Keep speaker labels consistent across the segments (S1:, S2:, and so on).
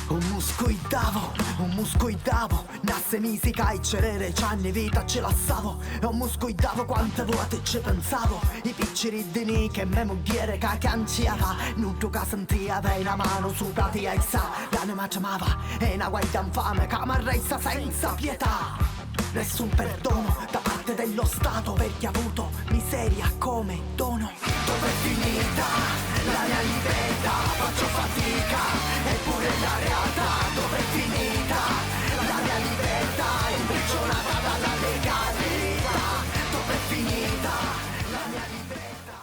S1: un muscoidavo, nasse misica e cerere, c'anni vita ce la stavo. E un muscoidavo quante volte ci pensavo, i picciri dini che me mubiere cacanciava, nudo che sentiva una mano su pratica e sa, l'anima chiamava, e una guaida infame che mi resta senza pietà. Nessun perdono da parte dello Stato per chi ha avuto miseria come dono. Dov'è finita la mia libertà? Faccio fatica, eppure la realtà. Dov'è finita la mia libertà? Imprigionata dalla legalità. Dov'è finita la mia libertà?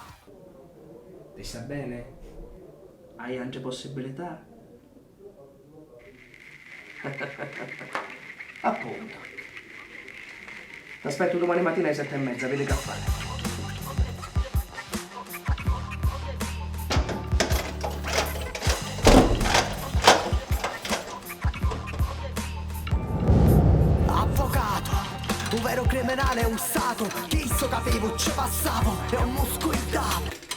S2: Ti sta bene? Hai anche possibilità? Appunto. Ti aspetto domani mattina alle 7:30, vedi che fare.
S1: Avvocato, un vero criminale usato, chi so capivo ci passavo, è un muscoidavo.